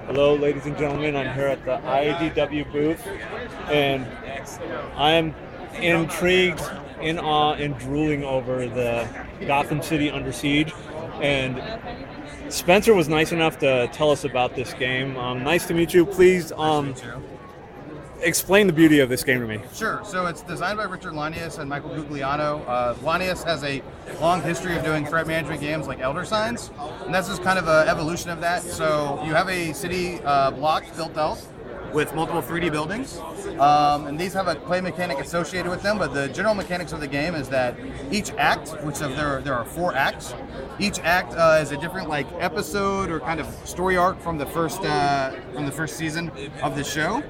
Hello, ladies and gentlemen. I'm here at the IDW booth, and I'm intrigued, in awe, and drooling over the Gotham City Under Siege. And Spencer was nice enough to tell us about this game. Nice to meet you. Please explain the beauty of this game to me. Sure. So it's designed by Richard Lanius and Michael Gugliano. Lanius has a long history of doing threat management games like Elder Signs, and that's just kind of an evolution of that. So you have a city block built out with multiple 3D buildings, and these have a play mechanic associated with them, but the general mechanics of the game is that each act, which there are 4 acts, each act is a different episode or kind of story arc from the first season of the show.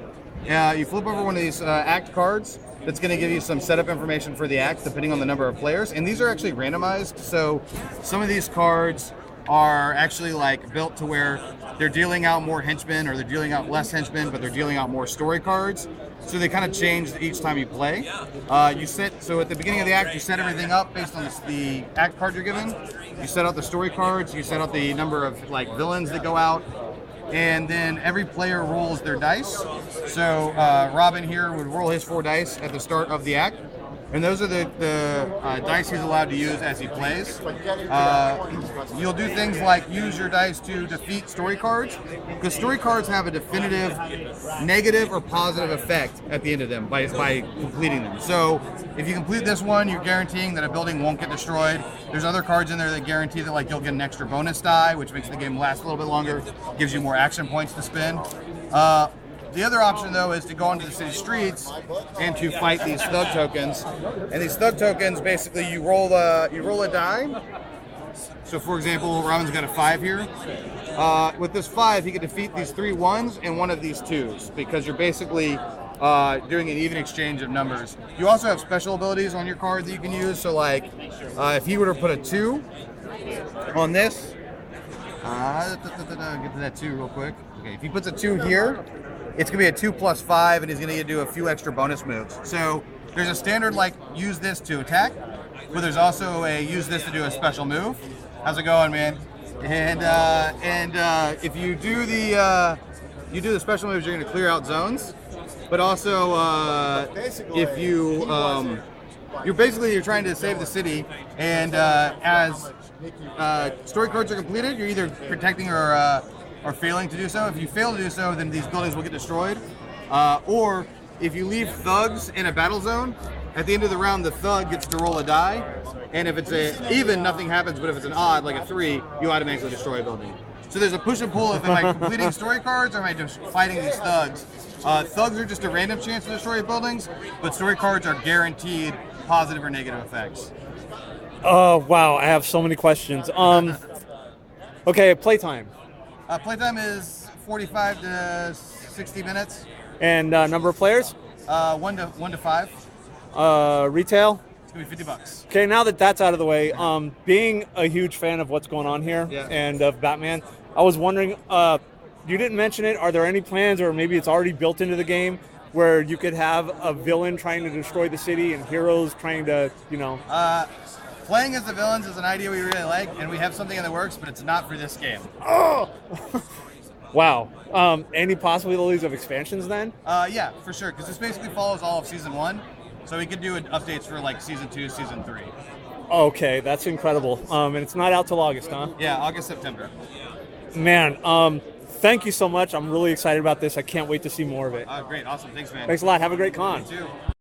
You flip over one of these act cards that's going to give you some setup information for the act depending on the number of players, and these are actually randomized. So some of these cards are actually built to where they're dealing out more henchmen or they're dealing out less henchmen, but they're dealing out more story cards. So they kind of change each time you play. So at the beginning of the act, you set everything up based on the act card you're given. You set out the story cards, you set out the number of villains that go out, and then every player rolls their dice. So Robin here would roll his 4 dice at the start of the act, and those are the dice he's allowed to use as he plays. You'll do things like use your dice to defeat story cards, because story cards have a definitive negative or positive effect at the end of them by completing them. So if you complete this one, you're guaranteeing that a building won't get destroyed. There's other cards in there that guarantee that you'll get an extra bonus die, which makes the game last a little bit longer, gives you more action points to spend. The other option, though, is to go onto the city streets and to fight these thug tokens. And these thug tokens, basically, you roll a die. So, for example, Robin's got a 5 here. With this 5, he can defeat these 3 1s and one of these 2s, because you're basically doing an even exchange of numbers. You also have special abilities on your card that you can use. So, if he were to put a 2 on this, get to that 2 real quick. Okay, if he puts a 2 here, it's going to be a 2 plus 5, and he's going to do a few extra bonus moves. So there's a standard use this to attack, but there's also a use this to do a special move. How's it going, man? And if you do the special moves, you're going to clear out zones. But also, if you're trying to save the city, and as story cards are completed, you're either protecting or failing to do so. If you fail to do so, then these buildings will get destroyed. Or if you leave thugs in a battle zone, at the end of the round, the thug gets to roll a die. And if it's even, nothing happens. But if it's an odd, like a 3, you automatically destroy a building. So there's a push and pull. Am I completing story cards, or am I just fighting these thugs? Thugs are just a random chance to destroy buildings, but story cards are guaranteed positive or negative effects. Oh, wow. I have so many questions. Okay, playtime. Playtime is 45 to 60 minutes. And number of players? 1 to 5. Retail? It's gonna be $50. Okay, now that that's out of the way, being a huge fan of what's going on here and of Batman, I was wondering, you didn't mention it, are there any plans, or maybe it's already built into the game, where you could have a villain trying to destroy the city and heroes trying to, Playing as the villains is an idea we really like, and we have something in the works, but it's not for this game. Oh! Wow. Any possibilities of expansions then? Yeah, for sure, because this basically follows all of Season 1, so we could do updates for Season 2, Season 3. Okay, that's incredible. And it's not out till August, huh? Yeah, August, September. Man, thank you so much. I'm really excited about this. I can't wait to see more of it. Great, awesome. Thanks, man. Thanks a lot. Have a great con. You too.